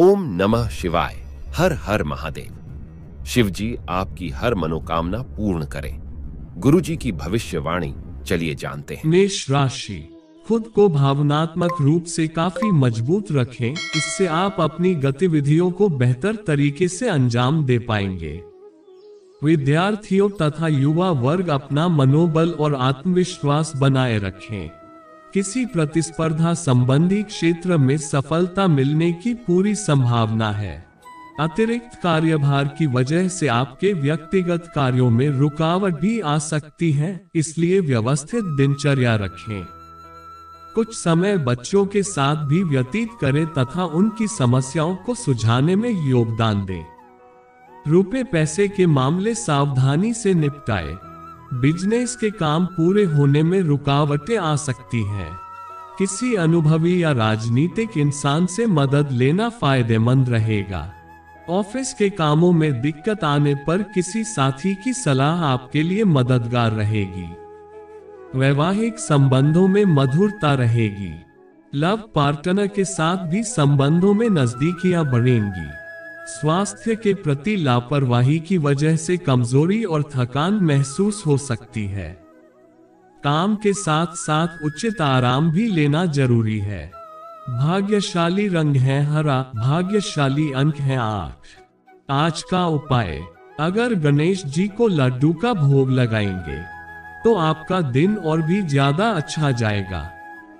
ओम नमः शिवाय। हर हर महादेव। शिव जी आपकी हर मनोकामना पूर्ण करें। गुरु जी की भविष्यवाणी चलिए जानते हैं। मेष राशि, खुद को भावनात्मक रूप से काफी मजबूत रखें, इससे आप अपनी गतिविधियों को बेहतर तरीके से अंजाम दे पाएंगे। विद्यार्थियों तथा युवा वर्ग अपना मनोबल और आत्मविश्वास बनाए रखें। किसी प्रतिस्पर्धा संबंधी क्षेत्र में सफलता मिलने की पूरी संभावना है। अतिरिक्त कार्यभार की वजह से आपके व्यक्तिगत कार्यों में रुकावट भी आ सकती है, इसलिए व्यवस्थित दिनचर्या रखें। कुछ समय बच्चों के साथ भी व्यतीत करें तथा उनकी समस्याओं को सुलझाने में योगदान दें। रुपए पैसे के मामले सावधानी से निपटाएं। बिजनेस के काम पूरे होने में रुकावटें आ सकती हैं। किसी अनुभवी या राजनीतिक इंसान से मदद लेना फायदेमंद रहेगा। ऑफिस के कामों में दिक्कत आने पर किसी साथी की सलाह आपके लिए मददगार रहेगी। वैवाहिक संबंधों में मधुरता रहेगी। लव पार्टनर के साथ भी संबंधों में नजदीकियां बढ़ेंगी। स्वास्थ्य के प्रति लापरवाही की वजह से कमजोरी और थकान महसूस हो सकती है। काम के साथ साथ उचित आराम भी लेना जरूरी है। भाग्यशाली रंग है हरा, भाग्यशाली अंक है 8। आज का उपाय, अगर गणेश जी को लड्डू का भोग लगाएंगे तो आपका दिन और भी ज्यादा अच्छा जाएगा।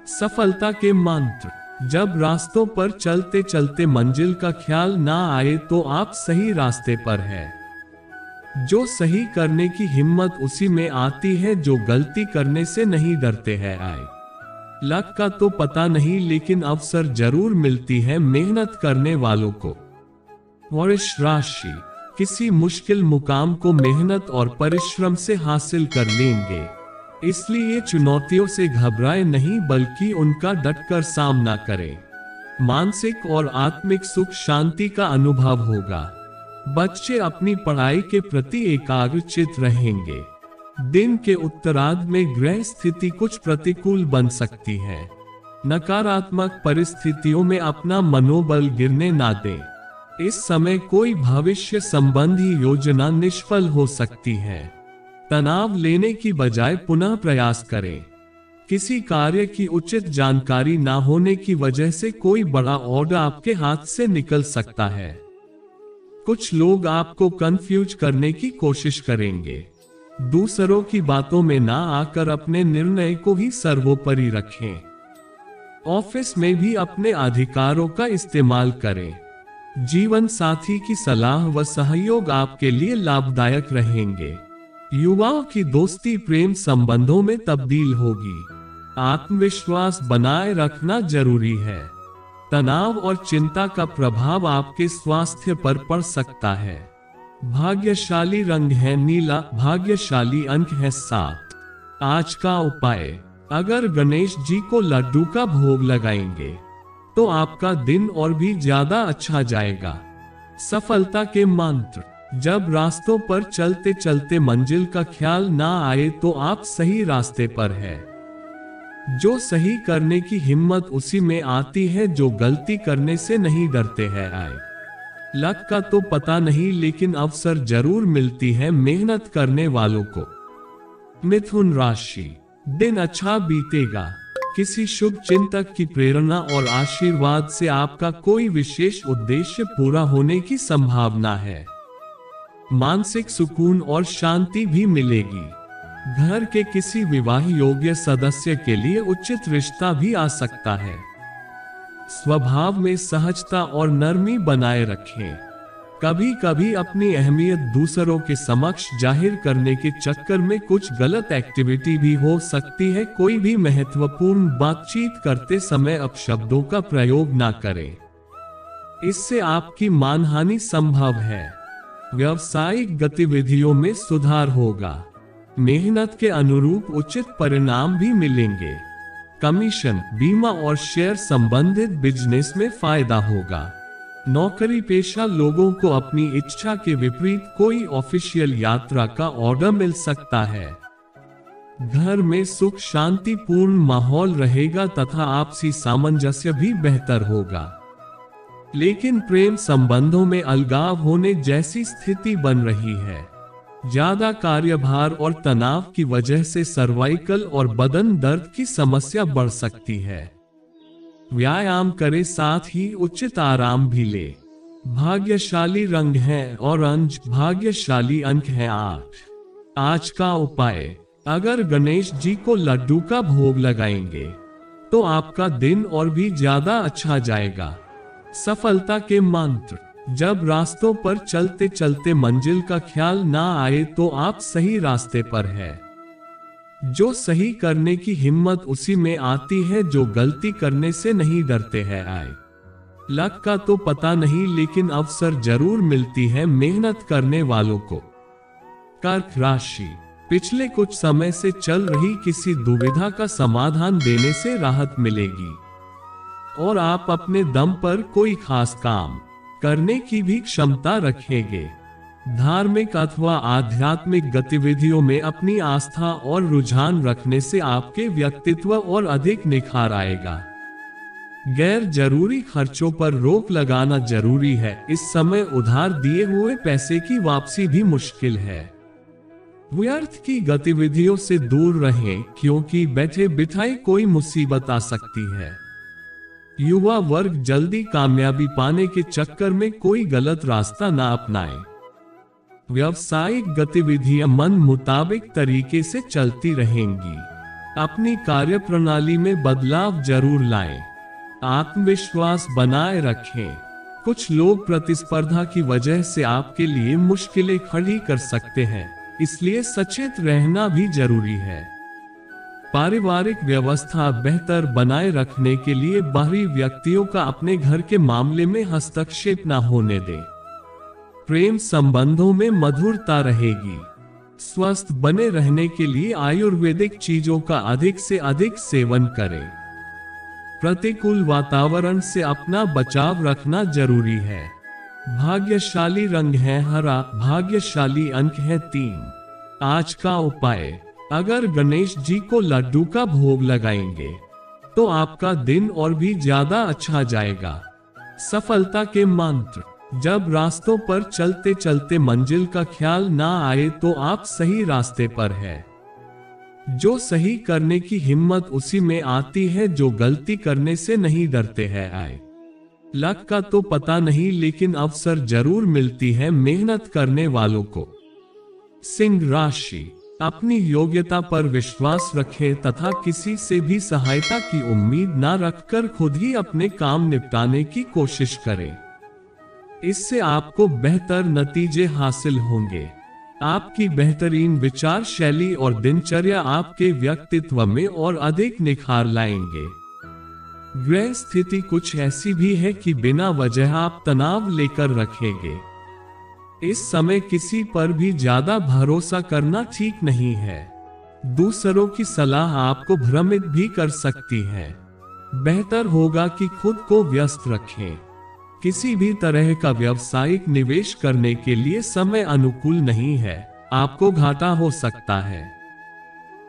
सफलता के मंत्र, जब रास्तों पर चलते चलते मंजिल का ख्याल ना आए तो आप सही रास्ते पर हैं। जो सही करने की हिम्मत उसी में आती है जो गलती करने से नहीं डरते हैं। लक का तो पता नहीं, लेकिन अवसर जरूर मिलती है मेहनत करने वालों को। वृष राशि, किसी मुश्किल मुकाम को मेहनत और परिश्रम से हासिल कर लेंगे, इसलिए चुनौतियों से घबराए नहीं बल्कि उनका डटकर सामना करें। मानसिक और आत्मिक सुख शांति का अनुभव होगा। बच्चे अपनी पढ़ाई के प्रति एकाग्रचित रहेंगे। दिन के उत्तरार्ध में ग्रह स्थिति कुछ प्रतिकूल बन सकती है। नकारात्मक परिस्थितियों में अपना मनोबल गिरने ना दें। इस समय कोई भविष्य संबंधी योजना निष्फल हो सकती है। तनाव लेने की बजाय पुनः प्रयास करें। किसी कार्य की उचित जानकारी ना होने की वजह से कोई बड़ा ऑर्डर आपके हाथ से निकल सकता है। कुछ लोग आपको कंफ्यूज करने की कोशिश करेंगे। दूसरों की बातों में ना आकर अपने निर्णय को ही सर्वोपरि रखें। ऑफिस में भी अपने अधिकारों का इस्तेमाल करें। जीवन साथी की सलाह व सहयोग आपके लिए लाभदायक रहेंगे। युवाओं की दोस्ती प्रेम संबंधों में तब्दील होगी। आत्मविश्वास बनाए रखना जरूरी है। तनाव और चिंता का प्रभाव आपके स्वास्थ्य पर पड़ सकता है। भाग्यशाली रंग है नीला, भाग्यशाली अंक है 7। आज का उपाय, अगर गणेश जी को लड्डू का भोग लगाएंगे तो आपका दिन और भी ज्यादा अच्छा जाएगा। सफलता के मंत्र, जब रास्तों पर चलते चलते मंजिल का ख्याल ना आए तो आप सही रास्ते पर हैं। जो सही करने की हिम्मत उसी में आती है जो गलती करने से नहीं डरते हैं। लक का तो पता नहीं, लेकिन अवसर जरूर मिलती है मेहनत करने वालों को। मिथुन राशि, दिन अच्छा बीतेगा। किसी शुभ चिंतक की प्रेरणा और आशीर्वाद से आपका कोई विशेष उद्देश्य पूरा होने की संभावना है। मानसिक सुकून और शांति भी मिलेगी। घर के किसी विवाह योग्य सदस्य के लिए उचित रिश्ता भी आ सकता है। स्वभाव में सहजता और नरमी बनाए रखें। कभी कभी अपनी अहमियत दूसरों के समक्ष जाहिर करने के चक्कर में कुछ गलत एक्टिविटी भी हो सकती है। कोई भी महत्वपूर्ण बातचीत करते समय अपशब्दों का प्रयोग ना करें, इससे आपकी मानहानि संभव है। व्यावसायिक गतिविधियों में सुधार होगा। मेहनत के अनुरूप उचित परिणाम भी मिलेंगे। कमीशन, बीमा और शेयर संबंधित बिजनेस में फायदा होगा। नौकरी पेशा लोगों को अपनी इच्छा के विपरीत कोई ऑफिशियल यात्रा का ऑर्डर मिल सकता है। घर में सुख शांतिपूर्ण माहौल रहेगा तथा आपसी सामंजस्य भी बेहतर होगा। लेकिन प्रेम संबंधों में अलगाव होने जैसी स्थिति बन रही है। ज्यादा कार्यभार और तनाव की वजह से सर्वाइकल और बदन दर्द की समस्या बढ़ सकती है। व्यायाम करें, साथ ही उचित आराम भी ले। भाग्यशाली रंग है ऑरेंज, भाग्यशाली अंक है 8। आज का उपाय, अगर गणेश जी को लड्डू का भोग लगाएंगे तो आपका दिन और भी ज्यादा अच्छा जाएगा। सफलता के मंत्र, जब रास्तों पर चलते चलते मंजिल का ख्याल ना आए तो आप सही रास्ते पर है। जो सही करने की हिम्मत उसी में आती है जो गलती करने से नहीं डरते हैं। आए लक का तो पता नहीं, लेकिन अवसर जरूर मिलती है मेहनत करने वालों को। कर्क राशि, पिछले कुछ समय से चल रही किसी दुविधा का समाधान देने से राहत मिलेगी और आप अपने दम पर कोई खास काम करने की भी क्षमता रखेंगे। धार्मिक अथवा आध्यात्मिक गतिविधियों में अपनी आस्था और रुझान रखने से आपके व्यक्तित्व और अधिक निखार आएगा। गैर जरूरी खर्चों पर रोक लगाना जरूरी है। इस समय उधार दिए हुए पैसे की वापसी भी मुश्किल है। व्यर्थ की गतिविधियों से दूर रहें, क्योंकि बैठे बिठाए कोई मुसीबत आ सकती है। युवा वर्ग जल्दी कामयाबी पाने के चक्कर में कोई गलत रास्ता ना अपनाए। व्यावसायिक गतिविधियां मन मुताबिक तरीके से चलती रहेंगी। अपनी कार्यप्रणाली में बदलाव जरूर लाएं। आत्मविश्वास बनाए रखें। कुछ लोग प्रतिस्पर्धा की वजह से आपके लिए मुश्किलें खड़ी कर सकते हैं, इसलिए सचेत रहना भी जरूरी है। पारिवारिक व्यवस्था बेहतर बनाए रखने के लिए बाहरी व्यक्तियों का अपने घर के मामले में हस्तक्षेप न होने दें। प्रेम संबंधों में मधुरता रहेगी। स्वस्थ बने रहने के लिए आयुर्वेदिक चीजों का अधिक से अधिक सेवन करें। प्रतिकूल वातावरण से अपना बचाव रखना जरूरी है। भाग्यशाली रंग है हरा, भाग्यशाली अंक है 3। आज का उपाय, अगर गणेश जी को लड्डू का भोग लगाएंगे तो आपका दिन और भी ज्यादा अच्छा जाएगा। सफलता के मंत्र, जब रास्तों पर चलते चलते मंजिल का ख्याल ना आए तो आप सही रास्ते पर है। जो सही करने की हिम्मत उसी में आती है जो गलती करने से नहीं डरते हैं। आए लक का तो पता नहीं, लेकिन अवसर जरूर मिलती है मेहनत करने वालों को। सिंह राशि, अपनी योग्यता पर विश्वास रखें तथा किसी से भी सहायता की उम्मीद न रखकर खुद ही अपने काम निपटाने की कोशिश करें। इससे आपको बेहतर नतीजे हासिल होंगे। आपकी बेहतरीन विचार शैली और दिनचर्या आपके व्यक्तित्व में और अधिक निखार लाएंगे। ग्रह स्थिति कुछ ऐसी भी है कि बिना वजह आप तनाव लेकर रखेंगे। इस समय किसी पर भी ज्यादा भरोसा करना ठीक नहीं है। दूसरों की सलाह आपको भ्रमित भी कर सकती है। बेहतर होगा कि खुद को व्यस्त रखें। किसी भी तरह का व्यावसायिक निवेश करने के लिए समय अनुकूल नहीं है, आपको घाटा हो सकता है।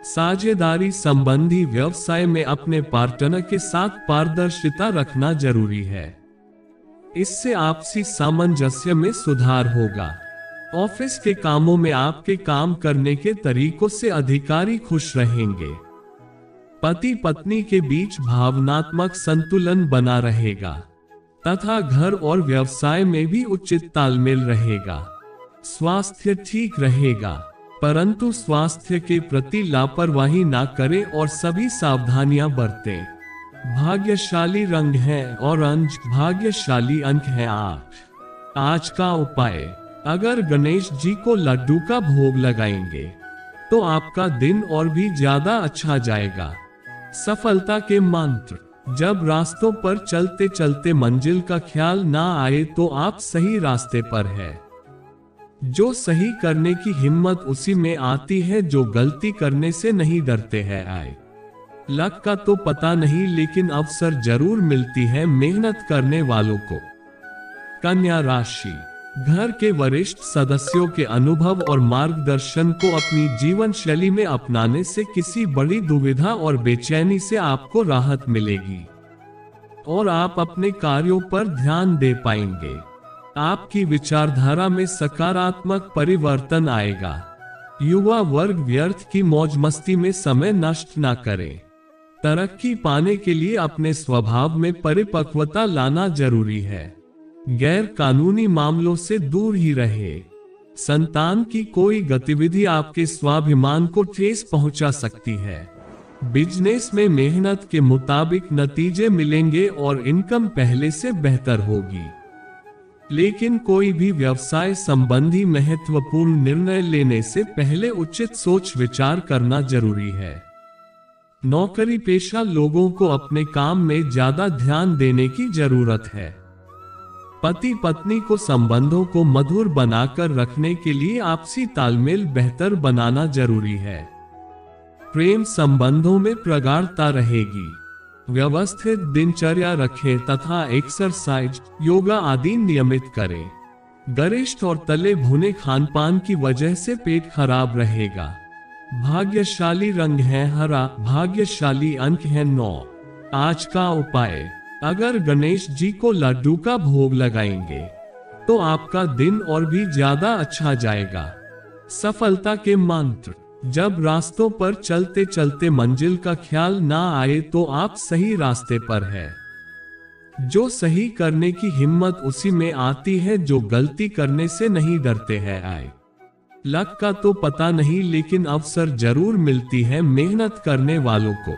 साझेदारी संबंधी व्यवसाय में अपने पार्टनर के साथ पारदर्शिता रखना जरूरी है। इससे आपसी सामंजस्य में सुधार होगा। ऑफिस के कामों में आपके काम करने के तरीकों से अधिकारी खुश रहेंगे। पति पत्नी के बीच भावनात्मक संतुलन बना रहेगा तथा घर और व्यवसाय में भी उचित तालमेल रहेगा। स्वास्थ्य ठीक रहेगा, परंतु स्वास्थ्य के प्रति लापरवाही ना करें और सभी सावधानियां बरतें। भाग्यशाली रंग है ऑरेंज, भाग्यशाली अंक है 8। आज का उपाय, अगर गणेश जी को लड्डू का भोग लगाएंगे तो आपका दिन और भी ज्यादा अच्छा जाएगा। सफलता के मंत्र, जब रास्तों पर चलते चलते मंजिल का ख्याल ना आए तो आप सही रास्ते पर है। जो सही करने की हिम्मत उसी में आती है जो गलती करने से नहीं डरते हैं। आए लक का तो पता नहीं, लेकिन अवसर जरूर मिलती है मेहनत करने वालों को। कन्या राशि, घर के वरिष्ठ सदस्यों के अनुभव और मार्गदर्शन को अपनी जीवन शैली में अपनाने से किसी बड़ी दुविधा और बेचैनी से आपको राहत मिलेगी। और आप अपने कार्यों पर ध्यान दे पाएंगे। आपकी विचारधारा में सकारात्मक परिवर्तन आएगा। युवा वर्ग व्यर्थ की मौज मस्ती में समय नष्ट ना करें। तरक्की पाने के लिए अपने स्वभाव में परिपक्वता लाना जरूरी है। गैर कानूनी मामलों से दूर ही रहे। संतान की कोई गतिविधि आपके स्वाभिमान को ठेस पहुंचा सकती है। बिजनेस में मेहनत के मुताबिक नतीजे मिलेंगे और इनकम पहले से बेहतर होगी। लेकिन कोई भी व्यवसाय संबंधी महत्वपूर्ण निर्णय लेने से पहले उचित सोच विचार करना जरूरी है। नौकरी पेशा लोगों को अपने काम में ज्यादा ध्यान देने की जरूरत है। पति पत्नी को संबंधों को मधुर बनाकर रखने के लिए आपसी तालमेल बेहतर बनाना जरूरी है। प्रेम संबंधों में प्रगाढ़ता रहेगी। व्यवस्थित दिनचर्या रखें तथा एक्सरसाइज, योगा आदि नियमित करें। गरिष्ठ और तले भुने खानपान की वजह से पेट खराब रहेगा। भाग्यशाली रंग है हरा, भाग्यशाली अंक है 9। आज का उपाय, अगर गणेश जी को लड्डू का भोग लगाएंगे तो आपका दिन और भी ज्यादा अच्छा जाएगा। सफलता के मंत्र, जब रास्तों पर चलते चलते मंजिल का ख्याल ना आए तो आप सही रास्ते पर है। जो सही करने की हिम्मत उसी में आती है जो गलती करने से नहीं डरते हैं। आए लक का तो पता नहीं लेकिन अवसर जरूर मिलती है मेहनत करने वालों को।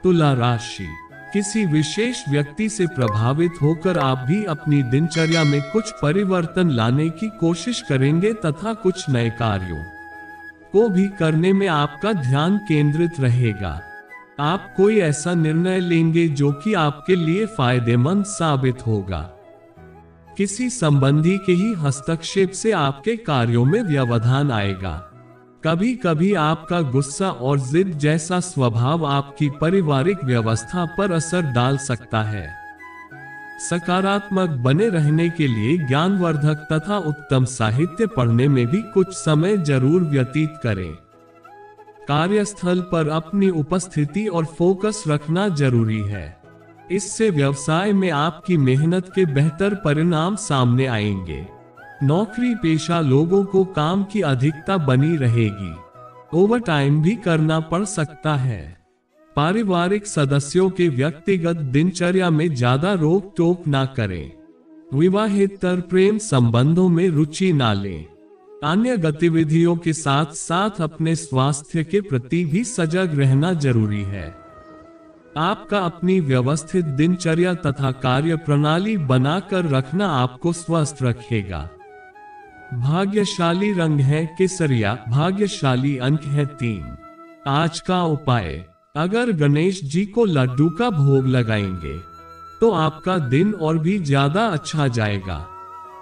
तुला राशि, किसी विशेष व्यक्ति से प्रभावित होकर आप भी अपनी दिनचर्या में कुछ परिवर्तन लाने की कोशिश करेंगे तथा कुछ नए कार्यों को भी करने में आपका ध्यान केंद्रित रहेगा। आप कोई ऐसा निर्णय लेंगे जो कि आपके लिए फायदेमंद साबित होगा। किसी संबंधी के ही हस्तक्षेप से आपके कार्यों में व्यवधान आएगा। कभी कभी आपका गुस्सा और जिद जैसा स्वभाव आपकी पारिवारिक व्यवस्था पर असर डाल सकता है। सकारात्मक बने रहने के लिए ज्ञानवर्धक तथा उत्तम साहित्य पढ़ने में भी कुछ समय जरूर व्यतीत करें। कार्यस्थल पर अपनी उपस्थिति और फोकस रखना जरूरी है। इससे व्यवसाय में आपकी मेहनत के बेहतर परिणाम सामने आएंगे। नौकरी पेशा लोगों को काम की अधिकता बनी रहेगी। ओवरटाइम भी करना पड़ सकता है। पारिवारिक सदस्यों के व्यक्तिगत दिनचर्या में ज्यादा रोक टोक ना करें। विवाहेतर प्रेम संबंधों में रुचि ना लें। अन्य गतिविधियों के साथ साथ अपने स्वास्थ्य के प्रति भी सजग रहना जरूरी है। आपका अपनी व्यवस्थित दिनचर्या तथा कार्य प्रणाली बनाकर रखना आपको स्वस्थ रखेगा। भाग्यशाली रंग है केसरिया, भाग्यशाली अंक है 3। आज का उपाय, अगर गणेश जी को लड्डू का भोग लगाएंगे तो आपका दिन और भी ज्यादा अच्छा जाएगा।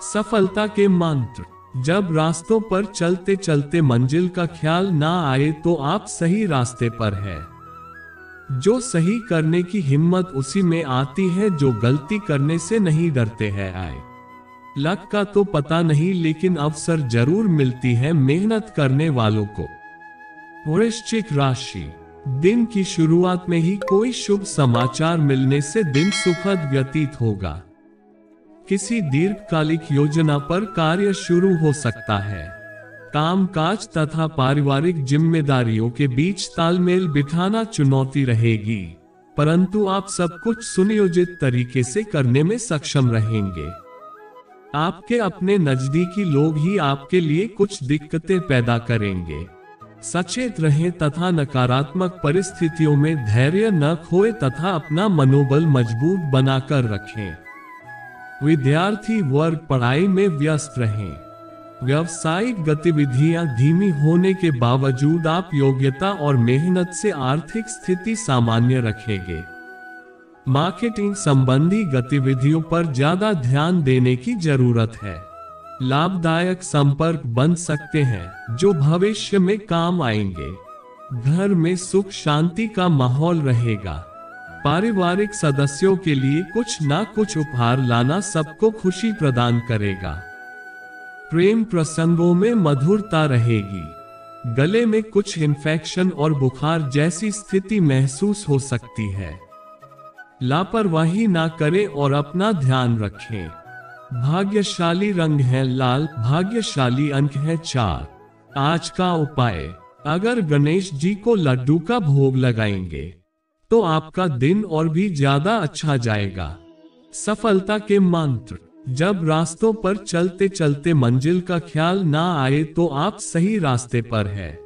सफलता के मंत्र, जब रास्तों पर चलते चलते मंजिल का ख्याल ना आए तो आप सही रास्ते पर है। जो सही करने की हिम्मत उसी में आती है जो गलती करने से नहीं डरते हैं। आए लक का तो पता नहीं लेकिन अवसर जरूर मिलती है मेहनत करने वालों को। वृश्चिक राशि, दिन की शुरुआत में ही कोई शुभ समाचार मिलने से दिन सुखद व्यतीत होगा। किसी दीर्घकालिक योजना पर कार्य शुरू हो सकता है। कामकाज तथा पारिवारिक जिम्मेदारियों के बीच तालमेल बिठाना चुनौती रहेगी, परंतु आप सब कुछ सुनियोजित तरीके से करने में सक्षम रहेंगे। आपके अपने नजदीकी लोग ही आपके लिए कुछ दिक्कतें पैदा करेंगे। सचेत रहें तथा नकारात्मक परिस्थितियों में धैर्य न खोए तथा अपना मनोबल मजबूत बनाकर रखें। विद्यार्थी वर्ग पढ़ाई में व्यस्त रहें। व्यावसायिक गतिविधियां धीमी होने के बावजूद आप योग्यता और मेहनत से आर्थिक स्थिति सामान्य रखेंगे। मार्केटिंग संबंधी गतिविधियों पर ज्यादा ध्यान देने की जरूरत है। लाभदायक संपर्क बन सकते हैं जो भविष्य में काम आएंगे। घर में सुख शांति का माहौल रहेगा। पारिवारिक सदस्यों के लिए कुछ ना कुछ उपहार लाना सबको खुशी प्रदान करेगा। प्रेम प्रसंगों में मधुरता रहेगी। गले में कुछ इन्फेक्शन और बुखार जैसी स्थिति महसूस हो सकती है। लापरवाही ना करें और अपना ध्यान रखें। भाग्यशाली रंग है लाल, भाग्यशाली अंक है 4। आज का उपाय, अगर गणेश जी को लड्डू का भोग लगाएंगे तो आपका दिन और भी ज्यादा अच्छा जाएगा। सफलता के मंत्र, जब रास्तों पर चलते चलते मंजिल का ख्याल ना आए तो आप सही रास्ते पर है।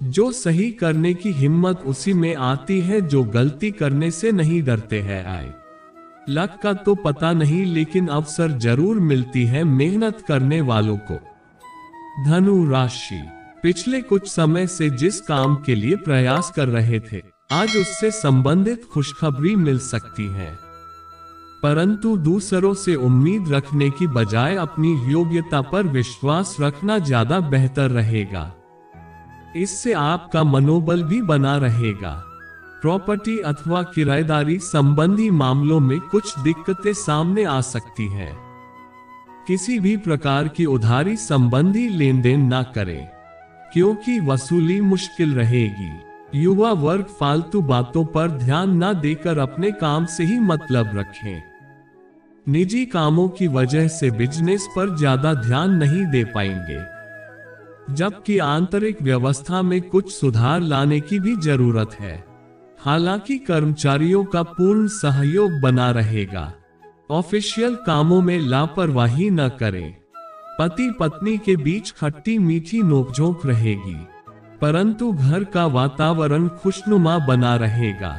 जो सही करने की हिम्मत उसी में आती है जो गलती करने से नहीं डरते हैं। आए लक का तो पता नहीं लेकिन अवसर जरूर मिलती है मेहनत करने वालों को। धनु राशि, पिछले कुछ समय से जिस काम के लिए प्रयास कर रहे थे आज उससे संबंधित खुशखबरी मिल सकती है, परंतु दूसरों से उम्मीद रखने की बजाय अपनी योग्यता पर विश्वास रखना ज्यादा बेहतर रहेगा। इससे आपका मनोबल भी बना रहेगा। प्रॉपर्टी अथवा किराएदारी संबंधी मामलों में कुछ दिक्कतें सामने आ सकती हैं। किसी भी प्रकार की उधारी संबंधी लेन देन ना करें क्योंकि वसूली मुश्किल रहेगी। युवा वर्ग फालतू बातों पर ध्यान न देकर अपने काम से ही मतलब रखें। निजी कामों की वजह से बिजनेस पर ज्यादा ध्यान नहीं दे पाएंगे, जबकि आंतरिक व्यवस्था में कुछ सुधार लाने की भी जरूरत है। हालांकि कर्मचारियों का पूर्ण सहयोग बना रहेगा। ऑफिशियल कामों में लापरवाही न करें। पति पत्नी के बीच खट्टी मीठी नोकझोंक रहेगी, परंतु घर का वातावरण खुशनुमा बना रहेगा।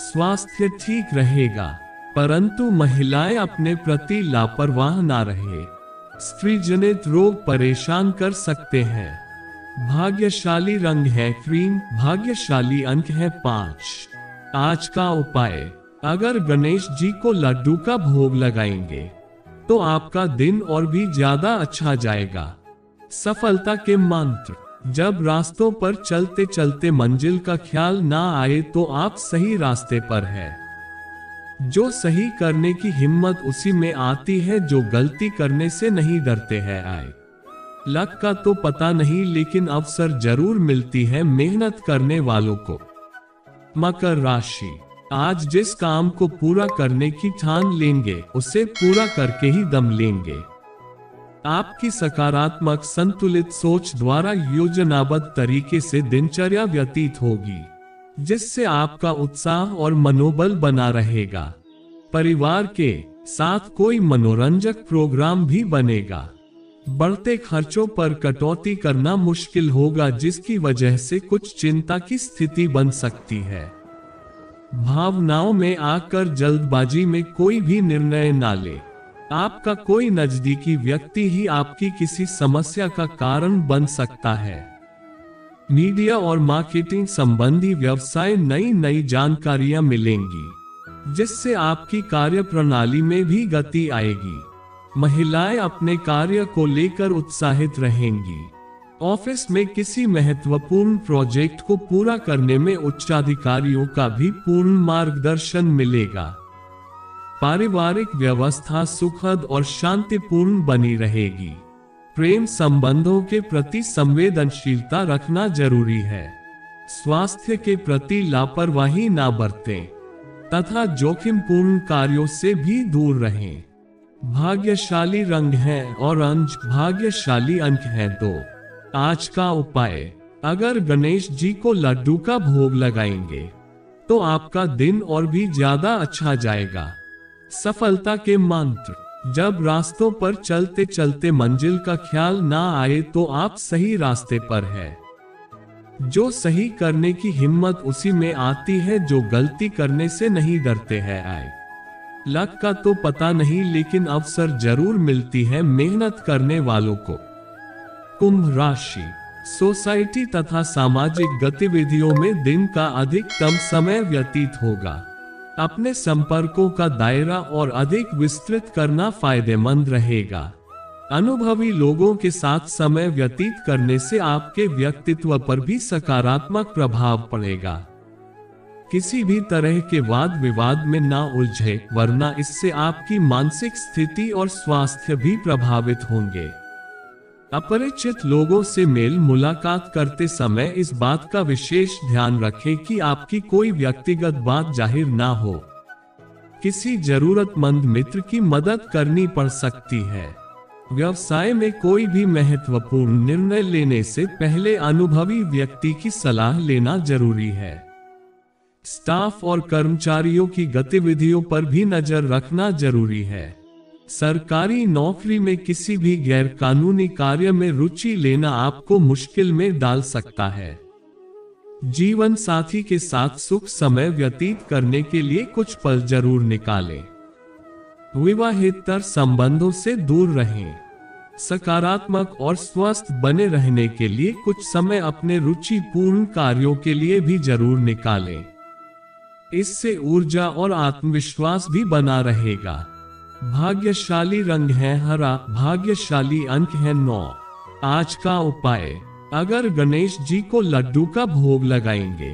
स्वास्थ्य ठीक रहेगा, परंतु महिलाएं अपने प्रति लापरवाह ना रहे। स्त्री जनित रोग परेशान कर सकते हैं। भाग्यशाली रंग है क्रीम, भाग्यशाली अंक है 5। आज का उपाय, अगर गणेश जी को लड्डू का भोग लगाएंगे तो आपका दिन और भी ज्यादा अच्छा जाएगा। सफलता के मंत्र, जब रास्तों पर चलते चलते मंजिल का ख्याल ना आए तो आप सही रास्ते पर है। जो सही करने की हिम्मत उसी में आती है जो गलती करने से नहीं डरते हैं। आए लक का तो पता नहीं लेकिन अवसर जरूर मिलती है मेहनत करने वालों को। मकर राशि, आज जिस काम को पूरा करने की ठान लेंगे उसे पूरा करके ही दम लेंगे। आपकी सकारात्मक संतुलित सोच द्वारा योजनाबद्ध तरीके से दिनचर्या व्यतीत होगी, जिससे आपका उत्साह और मनोबल बना रहेगा। परिवार के साथ कोई मनोरंजक प्रोग्राम भी बनेगा। बढ़ते खर्चों पर कटौती करना मुश्किल होगा, जिसकी वजह से कुछ चिंता की स्थिति बन सकती है। भावनाओं में आकर जल्दबाजी में कोई भी निर्णय ना ले। आपका कोई नजदीकी व्यक्ति ही आपकी किसी समस्या का कारण बन सकता है। मीडिया और मार्केटिंग संबंधी व्यवसाय नई नई जानकारियां मिलेंगी, जिससे आपकी कार्य प्रणाली में भी गति आएगी। महिलाएं अपने कार्य को लेकर उत्साहित रहेंगी। ऑफिस में किसी महत्वपूर्ण प्रोजेक्ट को पूरा करने में उच्चाधिकारियों का भी पूर्ण मार्गदर्शन मिलेगा। पारिवारिक व्यवस्था सुखद और शांतिपूर्ण बनी रहेगी। प्रेम संबंधों के प्रति संवेदनशीलता रखना जरूरी है। स्वास्थ्य के प्रति लापरवाही ना बरतें तथा जोखिमपूर्ण कार्यों से भी दूर रहें। भाग्यशाली रंग है ऑरेंज, भाग्यशाली अंक है 2। आज का उपाय, अगर गणेश जी को लड्डू का भोग लगाएंगे तो आपका दिन और भी ज्यादा अच्छा जाएगा। सफलता के मंत्र, जब रास्तों पर चलते चलते मंजिल का ख्याल ना आए तो आप सही रास्ते पर है। जो सही करने की हिम्मत उसी में आती है जो गलती करने से नहीं डरते हैं। आए लक का तो पता नहीं लेकिन अवसर जरूर मिलती है मेहनत करने वालों को। कुंभ राशि, सोसाइटी तथा सामाजिक गतिविधियों में दिन का अधिकतम समय व्यतीत होगा। अपने संपर्कों का दायरा और अधिक विस्तृत करना फायदेमंद रहेगा। अनुभवी लोगों के साथ समय व्यतीत करने से आपके व्यक्तित्व पर भी सकारात्मक प्रभाव पड़ेगा। किसी भी तरह के वाद विवाद में ना उलझे, वरना इससे आपकी मानसिक स्थिति और स्वास्थ्य भी प्रभावित होंगे। अपरिचित लोगों से मेल मुलाकात करते समय इस बात का विशेष ध्यान रखें कि आपकी कोई व्यक्तिगत बात जाहिर ना हो। किसी जरूरतमंद मित्र की मदद करनी पड़ सकती है। व्यवसाय में कोई भी महत्वपूर्ण निर्णय लेने से पहले अनुभवी व्यक्ति की सलाह लेना जरूरी है। स्टाफ और कर्मचारियों की गतिविधियों पर भी नजर रखना जरूरी है। सरकारी नौकरी में किसी भी गैरकानूनी कार्य में रुचि लेना आपको मुश्किल में डाल सकता है। जीवन साथी के साथ सुख समय व्यतीत करने के लिए कुछ पल जरूर निकालें। विवाहेतर संबंधों से दूर रहें। सकारात्मक और स्वस्थ बने रहने के लिए कुछ समय अपने रुचिपूर्ण कार्यों के लिए भी जरूर निकालें। इससे ऊर्जा और आत्मविश्वास भी बना रहेगा। भाग्यशाली रंग है हरा, भाग्यशाली अंक है 9। आज का उपाय, अगर गणेश जी को लड्डू का भोग लगाएंगे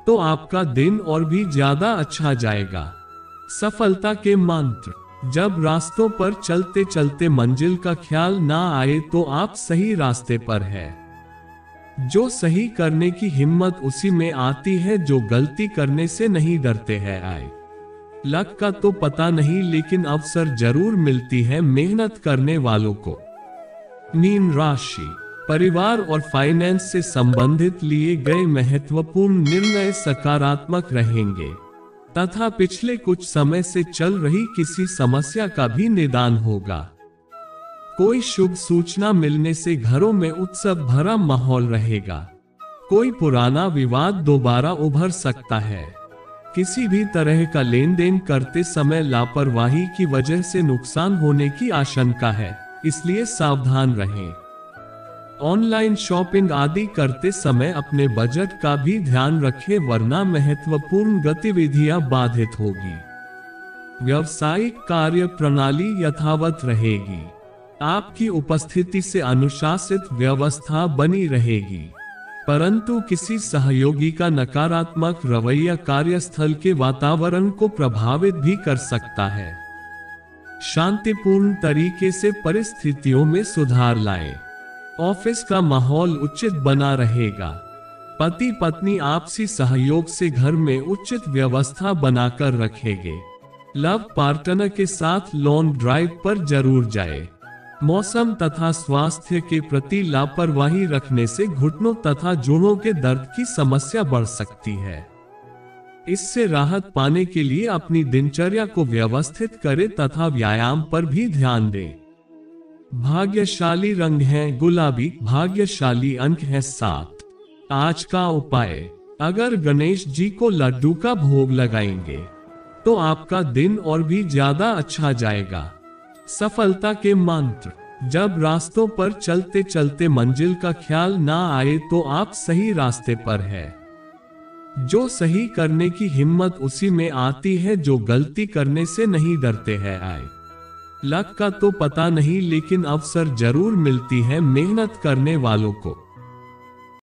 तो आपका दिन और भी ज्यादा अच्छा जाएगा। सफलता के मंत्र, जब रास्तों पर चलते चलते मंजिल का ख्याल ना आए तो आप सही रास्ते पर है। जो सही करने की हिम्मत उसी में आती है जो गलती करने से नहीं डरते हैं। आए लक का तो पता नहीं लेकिन अवसर जरूर मिलती है मेहनत करने वालों को। मीन राशि, परिवार और फाइनेंस से संबंधित लिए गए महत्वपूर्ण निर्णय सकारात्मक रहेंगे तथा पिछले कुछ समय से चल रही किसी समस्या का भी निदान होगा। कोई शुभ सूचना मिलने से घरों में उत्सव भरा माहौल रहेगा। कोई पुराना विवाद दोबारा उभर सकता है। किसी भी तरह का लेन देन करते समय लापरवाही की वजह से नुकसान होने की आशंका है, इसलिए सावधान रहें। ऑनलाइन शॉपिंग आदि करते समय अपने बजट का भी ध्यान रखें वरना महत्वपूर्ण गतिविधियां बाधित होगी। व्यावसायिक कार्य प्रणाली यथावत रहेगी। आपकी उपस्थिति से अनुशासित व्यवस्था बनी रहेगी, परंतु किसी सहयोगी का नकारात्मक रवैया कार्यस्थल के वातावरण को प्रभावित भी कर सकता है। शांतिपूर्ण तरीके से परिस्थितियों में सुधार लाएं। ऑफिस का माहौल उचित बना रहेगा। पति पत्नी आपसी सहयोग से घर में उचित व्यवस्था बनाकर रखेंगे। लव पार्टनर के साथ लॉन्ग ड्राइव पर जरूर जाए। मौसम तथा स्वास्थ्य के प्रति लापरवाही रखने से घुटनों तथा जोड़ों के दर्द की समस्या बढ़ सकती है। इससे राहत पाने के लिए अपनी दिनचर्या को व्यवस्थित करें तथा व्यायाम पर भी ध्यान दें। भाग्यशाली रंग है गुलाबी, भाग्यशाली अंक है 7। आज का उपाय, अगर गणेश जी को लड्डू का भोग लगाएंगे तो आपका दिन और भी ज्यादा अच्छा जाएगा। सफलता के मंत्र, जब रास्तों पर चलते चलते मंजिल का ख्याल ना आए तो आप सही रास्ते पर है। जो सही करने की हिम्मत उसी में आती है जो गलती करने से नहीं डरते हैं। आए लक का तो पता नहीं लेकिन अवसर जरूर मिलती है मेहनत करने वालों को।